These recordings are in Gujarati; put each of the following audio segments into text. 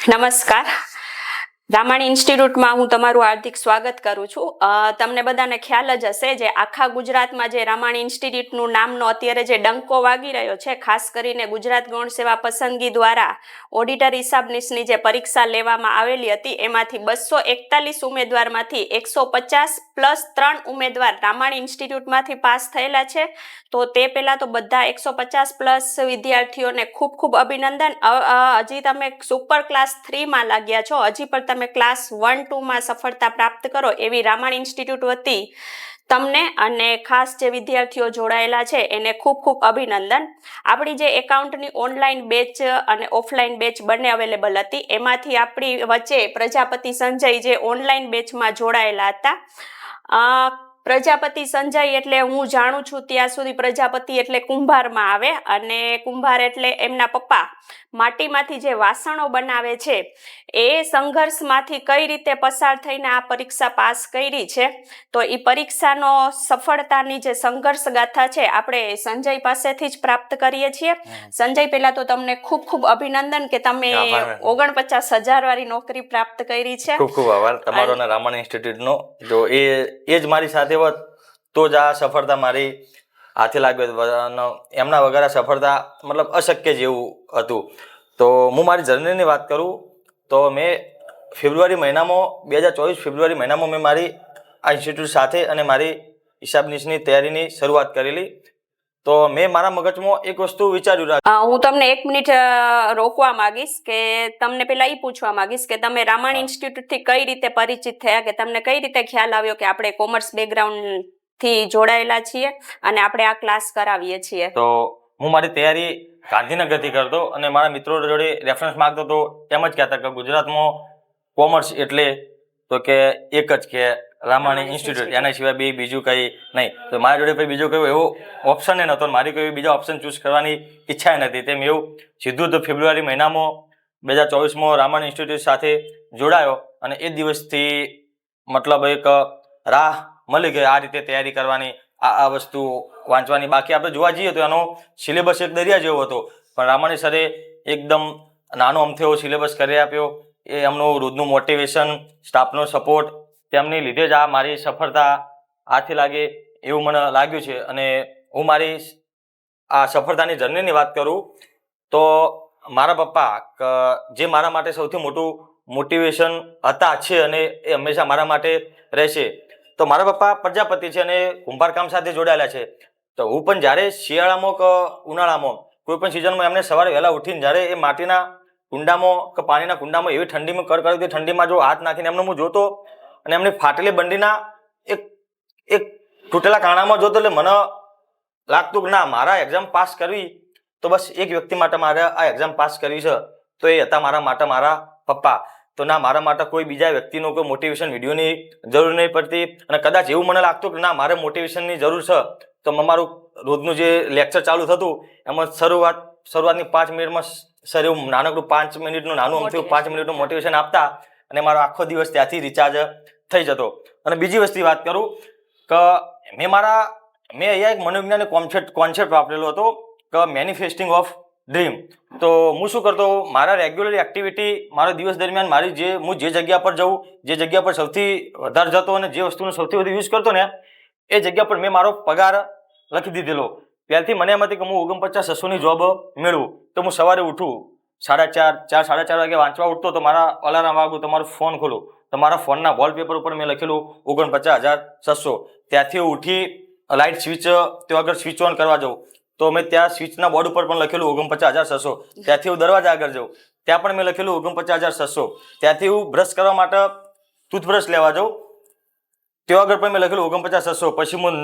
નમસ્કાર. રામાણી ઇન્સ્ટિટ્યૂટમાં હું તમારું હાર્દિક સ્વાગત કરું છું. તમને બધાને ખ્યાલ જ હશે જે આખા ગુજરાતમાં જે રામાણી ઇન્સ્ટિટ્યૂટનું નામનો અત્યારે જે ડંકો વાગી રહ્યો છે, ખાસ કરીને ગુજરાત ગૌણ સેવા પસંદગી દ્વારા ઓડિટર હિસાબનીશની જે પરીક્ષા લેવામાં આવેલી હતી એમાંથી 241 ઉમેદવારમાંથી 150 પ્લસ 3 ઉમેદવાર રામાણી ઇન્સ્ટિટ્યૂટમાંથી પાસ થયેલા છે. તો તે પહેલા તો બધા 150 પ્લસ વિદ્યાર્થીઓને ખૂબ ખૂબ અભિનંદન. હજી તમે સુપર ક્લાસ 3માં લાગ્યા છો, હજી પણ તમે ક્લાસ 1-2માં સફળતા પ્રાપ્ત કરો એવી રામાણી ઇન્સ્ટિટ્યૂટ વતી તમને અને ખાસ જે વિદ્યાર્થીઓ જોડાયેલા છે એને ખૂબ ખૂબ અભિનંદન. આપણી જે એકાઉન્ટની ઓનલાઈન બેચ અને ઓફલાઈન બેચ બંને અવેલેબલ હતી, એમાંથી આપણી વચ્ચે પ્રજાપતિ સંજય જે ઓનલાઈન બેચમાં જોડાયેલા હતા. પ્રજાપતિ સંજય એટલે હું જાણું છું ત્યાં સુધી પ્રજાપતિ એટલે કુંભારમાં આવે, અને કુંભાર એટલે એમના પપ્પા માટીમાંથી જે વાસણો બનાવે છે એ સંઘર્ષમાંથી કઈ રીતે પસાર થઈને આ પરીક્ષા પાસ કરી છે. તો એ પરીક્ષાનો સફળતાની જે સંઘર્ષ ગાથા છે આપણે સંજય પાસેથી જ પ્રાપ્ત કરીએ છીએ. સંજય, પહેલા તો તમને ખૂબ ખૂબ અભિનંદન કે તમે 49,000 વાળી નોકરી પ્રાપ્ત કરી છે. ખૂબ ખૂબ આભાર તમારો અને રામાણી ઇન્સ્ટિટ્યૂટનો. જો એ જ મારી સાથે હોત તો જ આ સફળતા મારી હાથે લાગ્યો. એમના વગર આ સફળતા મતલબ અશક્ય જેવું હતું. તો હું મારી જર્નીની વાત કરું તો મેં ફેબ્રુઆરી મહિનામાં 2024 ફેબ્રુઆરી મહિનામાં મેં મારી આ ઇન્સ્ટિટ્યૂટ સાથે અને મારી હિસાબનીશની તૈયારીની શરૂઆત કરેલી. તો મેં મારા મગજમાં એક વસ્તુ વિચાર્યું. હું તમને 1 મિનિટ રોકવા માંગીશ કે તમને પેલા એ પૂછવા માંગીશ કે તમે રામાણી ઇન્સ્ટિટ્યૂટથી કઈ રીતે પરિચિત થયા, કે તમને કઈ રીતે ખ્યાલ આવ્યો કે આપણે કોમર્સ બેકગ્રાઉન્ડ થી જોડાયેલા છીએ અને આપણે આ ક્લાસ કરાવીએ છીએ? તો હું મારી તૈયારી ગાંધીનગરથી કરતો અને મારા મિત્રો જોડે રેફરન્સ માંગતો તો એમ જ કહેતા કે ગુજરાતમાં કોમર્સ એટલે તો કે એક જ કે રામાણી ઇન્સ્ટિટ્યૂટ, એના સિવાય બીજું કંઈ નહીં. તો મારા જોડે પછી બીજો કયો એવો ઓપ્શન એ નહોતો, મારી કોઈ બીજા ઓપ્શન ચૂઝ કરવાની ઈચ્છા નથી. તેમ એવું સીધું તો ફેબ્રુઆરી મહિનામાં 2024માં રામાણી ઇન્સ્ટિટ્યૂટ સાથે જોડાયો અને એ દિવસથી મતલબ એક રાહ મળી ગઈ આ રીતે તૈયારી કરવાની, આ વસ્તુ વાંચવાની. બાકી આપણે જોવા જઈએ તો એનો સિલેબસ એક દરિયા જેવો હતો, પણ રામાણી સરે એકદમ નાનો અમથો એવો સિલેબસ કરી આપ્યો. એ એમનું રોજનું મોટિવેશન, સ્ટાફનો સપોર્ટ, તેમની લીધે જ આ મારી સફળતા હાથે લાગે એવું મને લાગ્યું છે. અને હું મારી આ સફળતાની જર્નીની વાત કરું તો મારા પપ્પા જે મારા માટે સૌથી મોટું મોટિવેશન હતા છે અને એ હંમેશા મારા માટે રહેશે. તો મારા પપ્પા પ્રજાપતિ છે અને કુંભારકામ સાથે જોડાયેલા છે. તો હું પણ જ્યારે શિયાળામાં કે ઉનાળામાં કોઈ પણ સિઝનમાં એમને સવારે વહેલા ઉઠીને જ્યારે એ માટીના કુંડામાં કે પાણીના કુંડામાં એવી ઠંડીમાં કડકડતી ઠંડીમાં જો હાથ નાખીને એમને હું જોતો અને એમની ફાટેલી બંડીના એક તૂટેલા કાણામાં જોતો, એટલે મને લાગતું કે ના, મારા એક્ઝામ પાસ કરવી તો બસ એક વ્યક્તિ માટે મારે આ એક્ઝામ પાસ કરવી છે, તો એ હતા મારા માટે મારા પપ્પા. તો ના, મારા માટે કોઈ બીજા વ્યક્તિનો કોઈ મોટિવેશન વિડીયોની જરૂર નહીં પડતી. અને કદાચ એવું મને લાગતું કે ના, મારે મોટિવેશનની જરૂર છે તો મારું રોજનું જે લેક્ચર ચાલુ થતું એમાં શરૂઆતની 5 મિનિટમાં સર એવું નાનકડું 5 મિનિટનું નાનું અમથું 5 મિનિટનું મોટિવેશન આપતા અને મારો આખો દિવસ ત્યાંથી રિચાર્જ થઈ જતો. અને બીજી વસ્તુની વાત કરું કે મેં અહીંયા એક મનોવિજ્ઞાનનો કોન્સેપ્ટ વાપરેલો હતો કે મેનિફેસ્ટિંગ ઓફ ડ્રીમ. તો હું શું કરતો, મારા રેગ્યુલર એક્ટિવિટી મારો દિવસ દરમિયાન હું જે જગ્યા પર જઉં, જે જગ્યા પર સૌથી વધારે જતો અને જે વસ્તુનો સૌથી વધુ યુઝ કરતો ને એ જગ્યા પર મેં મારો પગાર લખી દીધેલો. ત્યારથી મને એમ હતી કે હું 49,600ની જોબ મેળવું. તો હું સવારે ઉઠું 4:30 વાગે વાંચવા ઉઠતો, તો મારા અલાર્મ વાગું, તો મારો ફોન ખોલું, તો મારા ફોનના વોલપેપર ઉપર મેં લખેલું 49,600. ત્યાંથી ઉઠી લાઇટ સ્વિચ ત્યાં આગળ સ્વિચ ઓન કરવા જાઉં, તો મેં ત્યાં સ્વિચના બોર્ડ ઉપર પણ લખેલું 49,600. ત્યાંથી હું દરવાજા આગળ જાઉં, ત્યાં પણ મેં લખેલું 49,600. ત્યાંથી હું બ્રશ કરવા માટે ટૂથબ્રશ લેવા જાઉં, ત્યાં આગળ પણ મેં લખેલું 49,600. પછી હું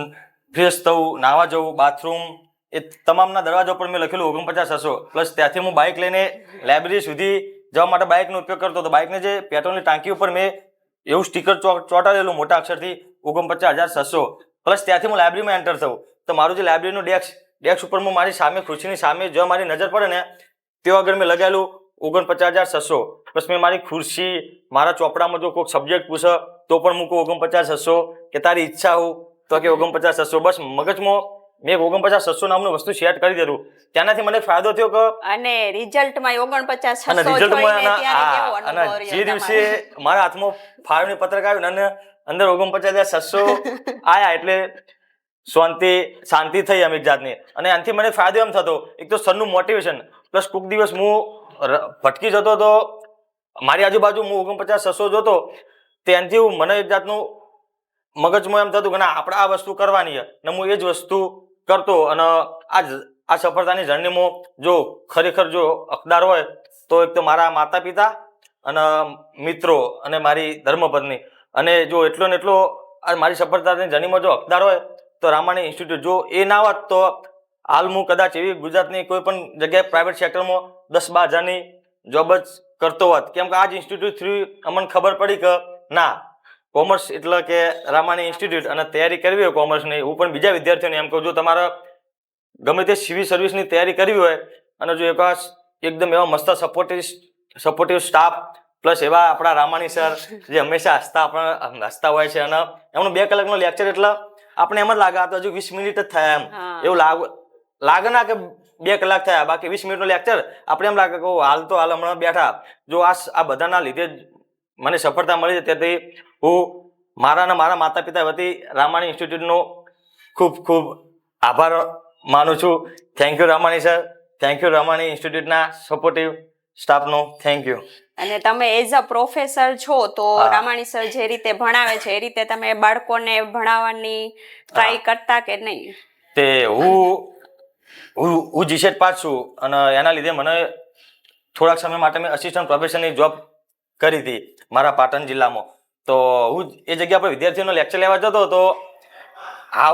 ફ્રેશ થવું, નાહવા જવું, બાથરૂમ, એ તમામના દરવાજા પર મેં લખેલું 49,600. પ્લસ ત્યાંથી હું બાઇક લઈને લાઇબ્રેરી સુધી જવા માટે બાઇકનો ઉપયોગ કરતો. તો બાઇકને જે પેટ્રોલની ટાંકી ઉપર મેં એવું સ્ટીકર ચોંટાડેલું મોટા અક્ષરથી 49,600. પ્લસ ત્યાંથી હું લાઇબ્રેરીમાં એન્ટર થયું, તો મારું જે લાઇબ્રેરીનું ડેસ્ક ઉપર હું મારી સામે ખુરશીની સામે જો મારી નજર પડે ને ત્યાં આગળ મેં લગાવેલું 49,600. પ્લસ મેં મારી ખુરશી, મારા ચોપડામાં જો કોઈ સબ્જેક્ટ પૂછે તો પણ મૂકું 49,600, કે તારી ઈચ્છા હું તો કે 49,600. બસ મગજમાં મેં 49,600 નામનું વસ્તુ સેટ કરી દીધું. ત્યાંનાથી મને ફાયદો થયો કે અને રિઝલ્ટમાં 49,600 અને રિઝલ્ટમાં જોઈને ત્યારે કેવો અને અનુભવ જે રહ્યો દિવસે તમારો? મારા હાથમાં ફાળવણી પત્રક આવ્યું ને અને અંદર 49,600 આયા એટલે શાંતિ થઈ એમ એક જાતની. અને આનાથી મને ફાયદો એમ થતો, એક તો સરનું મોટિવેશન પ્લસ કોઈક દિવસ હું ભટકી જતો તો મારી આજુબાજુ હું 49,600 જોતો ત્યાંથી મને એક જાતનું મગજમાં એમ થતું કે ના આપણે આ વસ્તુ કરવાની છે ને હું એ જ વસ્તુ કરતો. અને આ સફળતાની જર્નીમાં જો ખરેખર જો હકદાર હોય તો એક તો મારા માતા પિતા અને મિત્રો અને મારી ધર્મપત્ની. અને જો એટલો ને એટલો આ મારી સફળતાની જર્નીમાં જો હકદાર હોય તો રામાણી ઇન્સ્ટિટ્યૂટ. જો એ ના હોત તો હાલ હું કદાચ એવી ગુજરાતની કોઈ પણ જગ્યાએ પ્રાઇવેટ સેક્ટરમાં 10-12 હજારની જોબ જ કરતો હોત. કેમ કે આ જ ઇન્સ્ટિટ્યૂટ થ્રુ અમને ખબર પડી કે ના કોમર્સ એટલે કે રામાણી ઇન્સ્ટિટ્યૂટ અને તૈયારી કરવી હોય કોમર્સની. હું પણ બીજા વિદ્યાર્થીઓને એમ કહું છું તમારે ગમે તે સિવિલ સર્વિસની તૈયારી કરવી હોય અને જો એકદમ એવા મસ્ત સપોર્ટિવ સ્ટાફ પ્લસ એવા આપણા રામાણી સર જે હંમેશા હસતા હોય છે અને એમનું 2 કલાકનો લેક્ચર એટલે આપણે એમ જ લાગે આ તો હજુ 20 મિનિટ જ થયા એમ એવું લાગે ના કે 2 કલાક થયા બાકી 20 મિનિટનો લેક્ચર આપણે એમ લાગે કે હાલ હમણાં બેઠા. જો આ બધાના લીધે જ મને સફળતા મળી છે. તેથી હું મારા અને મારા માતા પિતા વતી રામાણી ઇન્સ્ટિટ્યૂટનો ખૂબ ખૂબ આભાર માનું છું. Thank you Ramani sir, thank you Ramani ઇન્સ્ટિટ્યૂટના સપોર્ટિવ સ્ટાફનો થેન્ક યુ. અને તમે એઝ અ પ્રોફેસર છો તો રામાણી સર જે રીતે ભણાવે છે એ રીતે તમે બાળકોને ભણાવવાની ટ્રાય કરતા કે નહીં? તે હું જીસેટ પાસ છું અને એના લીધે મને થોડાક સમય માટે મેં અસિસ્ટન્ટ પ્રોફેસરની જોબ કરી હતી મારા પાટણ જિલ્લામાં. તો હું એ જગ્યા પર વિદ્યાર્થીઓનો લેક્ચર લેવા જતો તો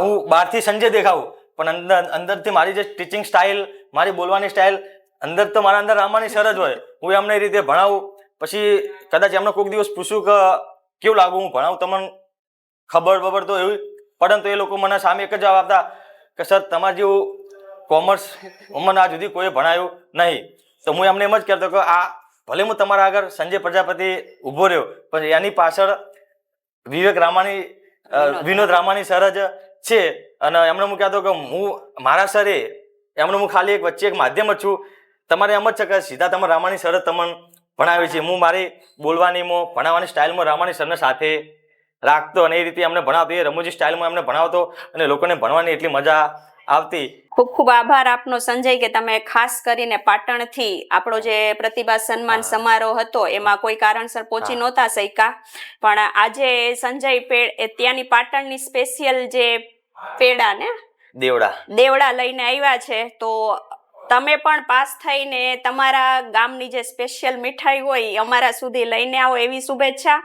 હું બહારથી સંજય દેખાવું પણ અંદરથી મારી જે ટીચિંગ સ્ટાઇલ મારી બોલવાની સ્ટાઇલ અંદર તો મારા અંદર રામાણી સર જ હોય. હું એમને એ રીતે ભણાવું. પછી કદાચ એમને કોઈક દિવસ પૂછું કે કેવું લાગુ હું ભણાવું તમને ખબર તો એવી પડે તો એ લોકો મને સામે એક જ જવાબ આપતા કે સર તમારે જેવું કોમર્સ મને આજ સુધી કોઈ ભણાયું નહીં. તો હું એમને એમ જ કહેતો કે આ ભલે હું તમારા આગળ સંજય પ્રજાપતિ ઊભો રહ્યો પણ એની પાછળ વિનોદ રામાણી સર જ છે. અને એમને હું કહેતો કે મારા સરે એમને હું ખાલી એક વચ્ચે એક માધ્યમ જ છું. તમારે એમ જ છે કે સીધા તમે રામાણી સર જ તમને ભણાવે છે. હું મારી બોલવાનીમાં ભણાવવાની સ્ટાઇલમાં રામાણી સરને સાથે રાખતો અને એ રીતે એમને ભણાવતો, એ રમૂજી સ્ટાઇલમાં એમને ભણાવતો અને લોકોને ભણવાની એટલી મજા આવતી. ખૂબ ખૂબ આભાર આપનો સંજય કે તમે ખાસ કરીને પાટણથી આપણો જે પ્રતિભા સન્માન સમારોહ હતો એમાં કોઈ કારણસર પહોંચી નહોતા શક્યા પણ આજે સંજય ત્યાંની પાટણની સ્પેશિયલ જે પેડા ને દેવડા લઈને આવ્યા છે. તો તમે પણ પાસ થઈને તમારા ગામની જે સ્પેશિયલ મીઠાઈ હોય એ અમારા સુધી લઈને આવો એવી શુભેચ્છા.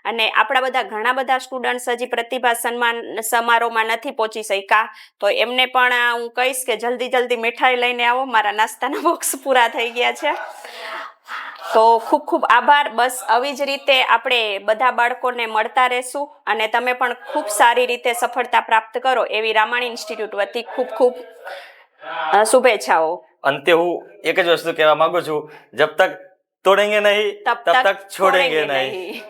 અને આપણા બધા ઘણા બધા સ્ટુડન્ટ્સ હજી પ્રતિભા સન્માન સમારોહમાં નથી પહોંચી શક્યા તો એમને પણ હું કહીશ કે જલ્દી મીઠાઈ લઈને આવો. મારા નાસ્તાના બોક્સ પૂરા થઈ ગયા છે. તો ખૂબ ખૂબ આભાર. બસ આવી જ રીતે આપણે બધા બાળકોને મળતા રહેશું અને તમે પણ ખૂબ સારી રીતે સફળતા પ્રાપ્ત કરો એવી રામાણી ઇન્સ્ટિટ્યૂટ વતી ખૂબ ખૂબ શુભેચ્છાઓ. અંતે હું એક જ વસ્તુ કહેવા માંગુ છું, જબ તક તોડેંગે નહીં તબ તક છોડેંગે નહીં.